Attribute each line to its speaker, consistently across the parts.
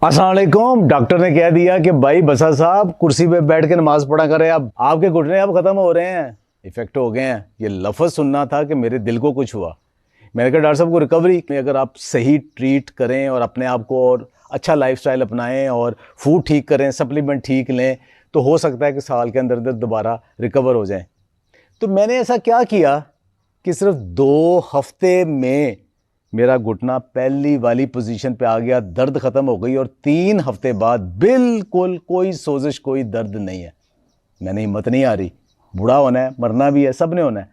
Speaker 1: अस्सलाम वालेकुम। डॉक्टर ने कह दिया कि भाई बसा साहब कुर्सी पे बैठ के नमाज पढ़ा करें। अब आपके घुटने अब ख़त्म हो रहे हैं, इफेक्ट हो गए हैं। ये लफ्ज़ सुनना था कि मेरे दिल को कुछ हुआ। मैंने कहा डॉक्टर साहब को रिकवरी में अगर आप सही ट्रीट करें और अपने आप को और अच्छा लाइफस्टाइल अपनाएं और फूड ठीक करें, सप्लीमेंट ठीक लें, तो हो सकता है कि साल के अंदर अंदर दोबारा रिकवर हो जाएं। तो मैंने ऐसा क्या किया कि सिर्फ 2 हफ्ते में मेरा घुटना पहली वाली पोजीशन पे आ गया, दर्द ख़त्म हो गई और 3 हफ्ते बाद बिल्कुल कोई सोजिश, कोई दर्द नहीं है। मैंने हिम्मत नहीं आ रही, बूढ़ा होना है, मरना भी है, सब ने होना है।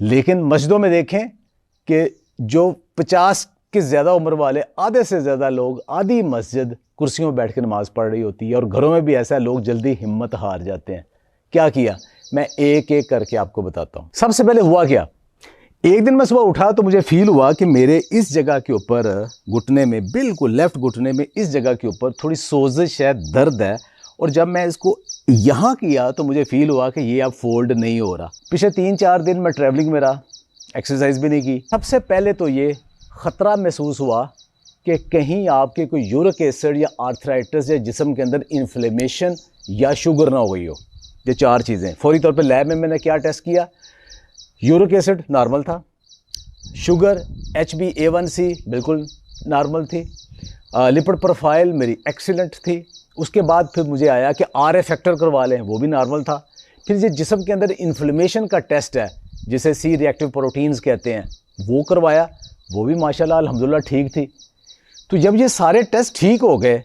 Speaker 1: लेकिन मस्जिदों में देखें कि जो 50 के ज़्यादा उम्र वाले, आधे से ज़्यादा लोग आधी मस्जिद कुर्सियों में बैठ के नमाज़ पढ़ रही होती है, और घरों में भी ऐसा है, लोग जल्दी हिम्मत हार जाते हैं। क्या किया, मैं एक एक करके आपको बताता हूँ। सबसे पहले हुआ क्या, एक दिन मैं सुबह उठा तो मुझे फील हुआ कि मेरे इस जगह के ऊपर घुटने में, बिल्कुल लेफ्ट घुटने में इस जगह के ऊपर थोड़ी सोजिश है, दर्द है। और जब मैं इसको यहाँ किया तो मुझे फील हुआ कि ये अब फोल्ड नहीं हो रहा। पिछले 3-4 दिन मैं ट्रैवलिंग में रहा, एक्सरसाइज भी नहीं की। सबसे पहले तो ये ख़तरा महसूस हुआ कि कहीं आपके कोई यूरिक एसिड या आर्थराइटिस या जिस्म के अंदर इन्फ्लेमेशन या शुगर ना हो गई हो। ये 4 चीज़ें। फौरी तौर पे लैब में मैंने क्या टेस्ट किया, यूरिक एसिड नॉर्मल था, शुगर HbA1c बिल्कुल नॉर्मल थी, लिपिड प्रोफाइल मेरी एक्सीलेंट थी। उसके बाद फिर मुझे आया कि RA फैक्टर करवा लें, वो भी नॉर्मल था। फिर ये जिस्म के अंदर इन्फ्लेमेशन का टेस्ट है जिसे C रिएक्टिव प्रोटीन्स कहते हैं, वो करवाया, वो भी माशाल्लाह अल्हम्दुलिल्लाह ठीक थी। तो जब ये सारे टेस्ट ठीक हो गए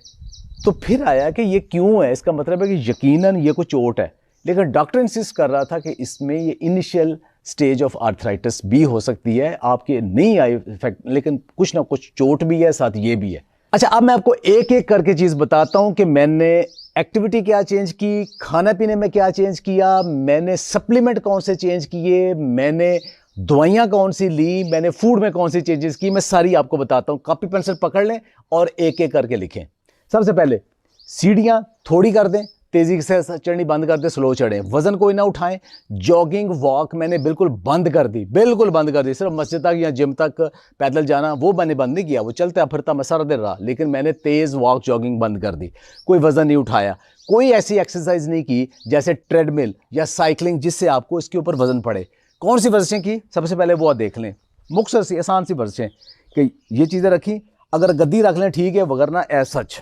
Speaker 1: तो फिर आया कि ये क्यों है, इसका मतलब है कि यकीनन ये कोई चोट है। लेकिन डॉक्टर इंसिस्ट कर रहा था कि इसमें ये इनिशियल स्टेज ऑफ आर्थराइटिस भी हो सकती है, आपके नहीं आई इफेक्ट, लेकिन कुछ ना कुछ चोट भी है, साथ ये भी है। अच्छा, अब मैं आपको एक एक करके चीज़ बताता हूं कि मैंने एक्टिविटी क्या चेंज की, खाना पीने में क्या चेंज किया, मैंने सप्लीमेंट कौन से चेंज किए, मैंने दवाइयाँ कौन सी ली, मैंने फूड में कौन सी चेंजेस की, मैं सारी आपको बताता हूँ। कॉपी पेंसिल पकड़ लें और एक एक करके लिखें। सबसे पहले सीढ़ियाँ थोड़ी कर दें, तेज़ी से चढ़नी बंद कर दें, स्लो चढ़ें, वज़न कोई ना उठाएं। जॉगिंग वॉक मैंने बिल्कुल बंद कर दी, बिल्कुल बंद कर दी। सिर्फ मस्जिद तक या जिम तक पैदल जाना वो मैंने बंद नहीं किया, वो चलता फिरता मैं सारा दिन रहा, लेकिन मैंने तेज़ वॉक जॉगिंग बंद कर दी। कोई वज़न नहीं उठाया, कोई ऐसी एक्सरसाइज नहीं की जैसे ट्रेडमिल या साइकिलिंग जिससे आपको इसके ऊपर वज़न पड़े। कौन सी वर्जिशें की, सबसे पहले वो देख लें। मुख्तसर सी आसान सी वर्जिशें कि ये चीज़ें रखी, अगर गद्दी रख लें ठीक है, वगरना एज सच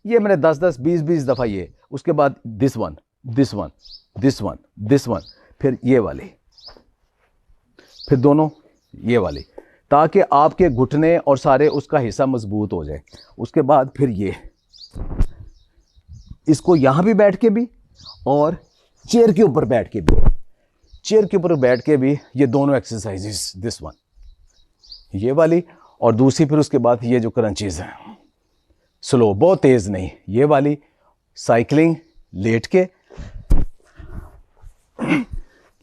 Speaker 1: ये मैंने 10-10, 20-20 दफ़ा ये, उसके बाद this one, this one, this one, this one, फिर ये वाली, फिर दोनों ये वाली, ताकि आपके घुटने और सारे उसका हिस्सा मजबूत हो जाए। उसके बाद फिर ये, इसको यहाँ भी बैठ के भी और चेयर के ऊपर बैठ के भी, चेयर के ऊपर बैठ के भी, ये दोनों एक्सरसाइजेस, दिस वन ये वाली, और दूसरी फिर उसके बाद ये जो क्रंचीज हैं, स्लो, बहुत तेज़ नहीं, ये वाली साइकिलिंग,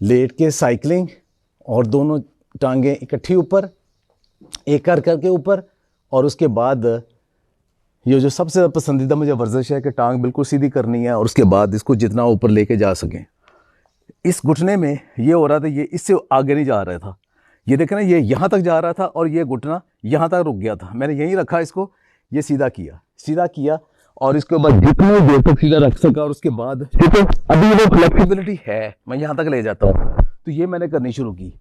Speaker 1: लेट के साइकिलिंग, और दोनों टांगें इकट्ठी ऊपर, एक कर करके ऊपर। और उसके बाद ये जो सबसे ज़्यादा पसंदीदा मुझे वर्जिश है कि टांग बिल्कुल सीधी करनी है और उसके बाद इसको जितना ऊपर लेके जा सकें। इस घुटने में ये हो रहा था, ये इससे आगे नहीं जा रहा था, ये देखें ना, ये यहाँ तक जा रहा था और ये घुटना यहाँ तक रुक गया था। मैंने यहीं रखा इसको, ये सीधा किया और इसके बाद जितनी देर तक सीधा रख सका, और उसके बाद ठीक है, अभी वो फ्लेक्सिबिलिटी है, मैं यहाँ तक ले जाता हूँ। तो ये मैंने करनी शुरू की।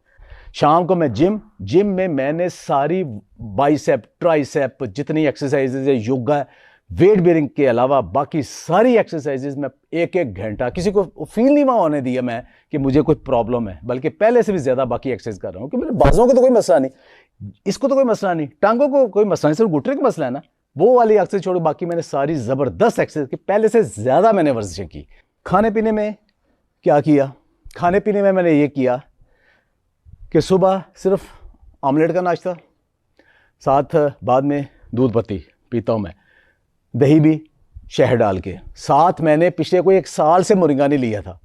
Speaker 1: शाम को मैं जिम में मैंने सारी बाइसेप, ट्राइसेप, जितनी एक्सरसाइजेज है, योगा, वेट बेरिंग के अलावा बाकी सारी एक्सरसाइजेज में 1-1 घंटा, किसी को फील नहीं होने दिया मैं कि मुझे कोई प्रॉब्लम है, बल्कि पहले से भी ज़्यादा बाकी एक्सरसाइज कर रहा हूँ। कि मेरे बाजों को तो कोई मसला नहीं, इसको तो कोई मसला नहीं, टांगों को कोई मसला नहीं, सिर्फ घुटने का मसला है ना, वो वाली एक्सरसाइज छोड़ो, बाकी मैंने सारी ज़बरदस्त एक्सरसाइज की, पहले से ज़्यादा मैंने वर्जिशें की। खाने पीने में क्या किया, खाने पीने में मैंने ये किया कि सुबह सिर्फ ऑमलेट का नाश्ता, साथ बाद में दूध पत्ती पीता हूँ मैं, दही भी शहद डाल के। साथ मैंने पिछले कोई 1 साल से मोरिंगा नहीं लिया था,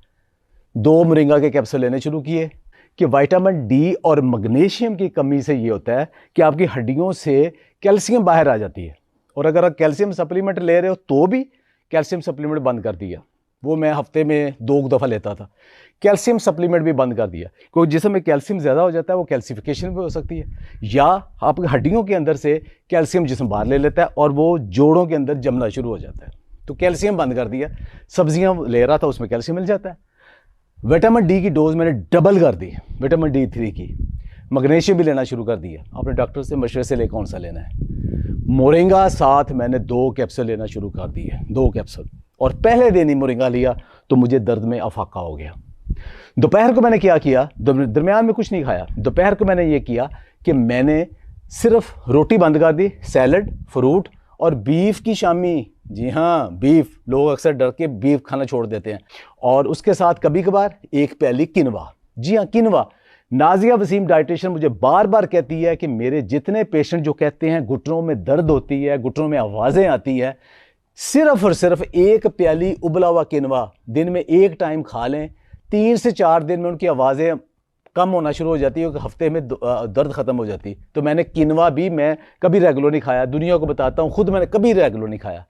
Speaker 1: 2 मोरिंगा के कैप्सूल लेने शुरू किए। कि विटामिन डी और मैग्नीशियम की कमी से ये होता है कि आपकी हड्डियों से कैल्शियम बाहर आ जाती है, और अगर आप कैल्शियम सप्लीमेंट ले रहे हो तो भी कैल्शियम सप्लीमेंट बंद कर दिया। वो मैं हफ्ते में 2 दफ़ा लेता था। कैल्शियम सप्लीमेंट भी बंद कर दिया, क्योंकि जिसम में कैल्शियम ज़्यादा हो जाता है वो कैल्सिफिकेशन भी हो सकती है, या आपकी हड्डियों के अंदर से कैल्शियम जिसम बाहर ले लेता है और वो जोड़ों के अंदर जमना शुरू हो जाता है। तो कैल्शियम बंद कर दिया। सब्जियां ले रहा था, उसमें कैल्शियम मिल जाता है। विटामिन डी की डोज मैंने डबल कर दी, विटामिन D3 की। मैग्नीशियम भी लेना शुरू कर दिया। अपने डॉक्टर से मशवरे से ले कौन सा लेना है। मोरिंगा साथ मैंने 2 कैप्सूल लेना शुरू कर दिए, 2 कैप्सूल। और पहले दिन ही मोरिंगा लिया तो मुझे दर्द में अफाका हो गया। दोपहर को मैंने क्या किया, दरमियान में कुछ नहीं खाया। दोपहर को मैंने ये किया कि मैंने सिर्फ रोटी बंद कर दी, सैलड, फ्रूट और बीफ की शामी। जी हाँ, बीफ। लोग अक्सर डर के बीफ खाना छोड़ देते हैं। और उसके साथ कभी कभार 1 प्याली किनवा। जी हाँ, किनवा। नाजिया वसीम डाइटिशियन मुझे बार बार कहती है कि मेरे जितने पेशेंट जो कहते हैं घुटनों में दर्द होती है, घुटनों में आवाज़ें आती है, सिर्फ और सिर्फ 1 प्याली उबला हुआ किनवा दिन में 1 टाइम खा लें, 3 से 4 दिन में उनकी आवाज़ें कम होना शुरू हो जाती है, कि हफ्ते में दर्द ख़त्म हो जाती। तो मैंने किनवा भी मैं कभी रेगुलर नहीं खाया, दुनिया को बताता हूँ, खुद मैंने कभी रेगुलर नहीं खाया।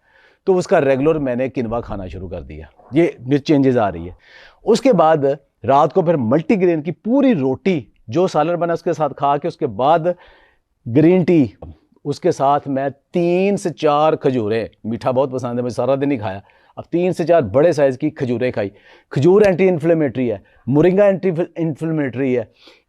Speaker 1: तो उसका रेगुलर मैंने किनवा खाना शुरू कर दिया। ये चेंजेस आ रही है। उसके बाद रात को फिर मल्टीग्रेन की पूरी रोटी, जो सालन बना उसके साथ खा के, उसके बाद ग्रीन टी, उसके साथ मैं 3 से 4 खजूरें, मीठा बहुत पसंद है, मैं सारा दिन ही खाया। अब 3 से 4 बड़े साइज़ की खजूरें खाई। खजूर एंटी इन्फ्लेमेटरी है, मोरिंगा एंटी इन्फ्लेमेटरी है,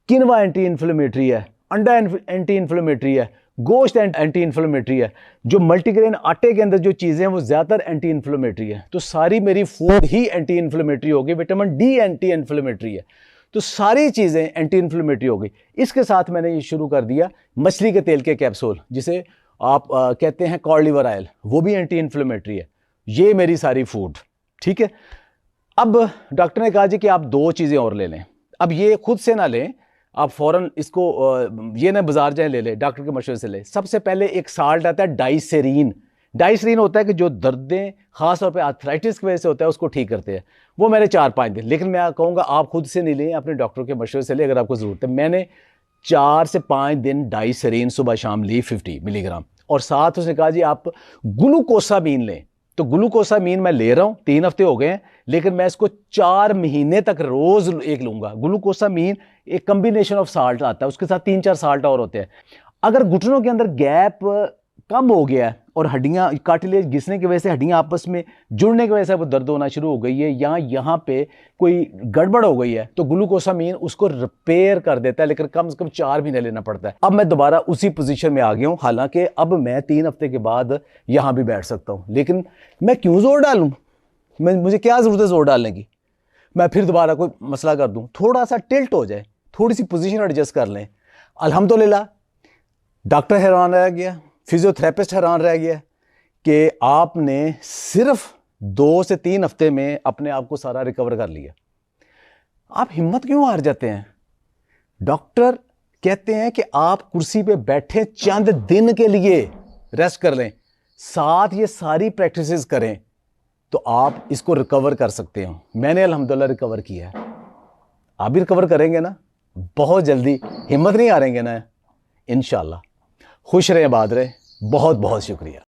Speaker 1: किनवा एंटी इन्फ्लेमेटरी है, अंडा एंटी इन्फ्लेमेटरी है, गोश्त एंटी इन्फ्लेमेटरी है। जो मल्टीग्रेन आटे के अंदर जो चीज़ें हैं वो ज़्यादातर एंटी इन्फ्लेमेटरी है। तो सारी मेरी फूड ही एंटी इन्फ्लेमेटरी होगी। विटामिन डी एंटी इन्फ्लेमेटरी है। तो सारी चीज़ें एंटी इन्फ्लेमेटरी हो गई। इसके साथ मैंने ये शुरू कर दिया मछली के तेल के कैप्सूल, जिसे आप कहते हैं कॉड लिवर ऑयल, वो भी एंटी इन्फ्लेमेटरी है। ये मेरी सारी फूड, ठीक है। अब डॉक्टर ने कहा जी कि आप 2 चीज़ें और ले लें। अब ये खुद से ना लें, आप फ़ौरन इसको ये ना बाजार जाए ले लें, डॉक्टर के मशवरे से लें। सबसे पहले एक साल्ट आता है डाइसेरीन। डाइसेरीन होता है कि जो दर्दें ख़ास तौर पे आर्थराइटिस की वजह से होता है उसको ठीक करते हैं। वो मैंने 4-5 दिन, लेकिन मैं कहूँगा आप खुद से नहीं लें, अपने डॉक्टर के मशवरे से लें अगर आपको ज़रूरत है। मैंने 4 से 5 दिन डाइसेरीन सुबह शाम ली 50 मिलीग्राम, और साथ उसने कहा जी आप ग्लूकोसामीन लें। तो ग्लूकोसामीन मैं ले रहा हूँ, 3 हफ्ते हो गए हैं, लेकिन मैं इसको 4 महीने तक रोज़ एक लूँगा। ग्लूकोसामीन एक कम्बिनेशन ऑफ साल्ट आता है, उसके साथ 3-4 साल्ट और होते हैं। अगर घुटनों के अंदर गैप कम हो गया है और हड्डियाँ, कार्टिलेज घिसने की वजह से हड्डियाँ आपस में जुड़ने की वजह से वो दर्द होना शुरू हो गई है, या यहाँ पे कोई गड़बड़ हो गई है, तो ग्लूकोसामीन उसको रिपेयर कर देता है, लेकिन कम से कम 4 महीने लेना पड़ता है। अब मैं दोबारा उसी पोजीशन में आ गया हूँ, हालांकि अब मैं 3 हफ्ते के बाद यहाँ भी बैठ सकता हूँ, लेकिन मैं क्यों जोर डालूँ? मुझे क्या ज़रूरत है जोर डालने की? मैं फिर दोबारा कोई मसला कर दूँ, थोड़ा सा टिल्ट हो जाए, थोड़ी सी पोजीशन एडजस्ट कर लें। अल्हम्दुलिल्लाह डॉक्टर हैरान रह गया, फिजियोथेरेपिस्ट हैरान रह गया कि आपने सिर्फ 2 से 3 हफ्ते में अपने आप को सारा रिकवर कर लिया। आप हिम्मत क्यों हार जाते हैं? डॉक्टर कहते हैं कि आप कुर्सी पे बैठे चंद दिन के लिए रेस्ट कर लें, साथ ये सारी प्रैक्टिसेस करें, तो आप इसको रिकवर कर सकते हो। मैंने अल्हम्दुलिल्लाह रिकवर किया है। आप भी रिकवर करेंगे ना बहुत जल्दी? हिम्मत नहीं हारेंगे ना इंशाल्लाह। खुश रहे, आबाद रहे। बहुत बहुत शुक्रिया।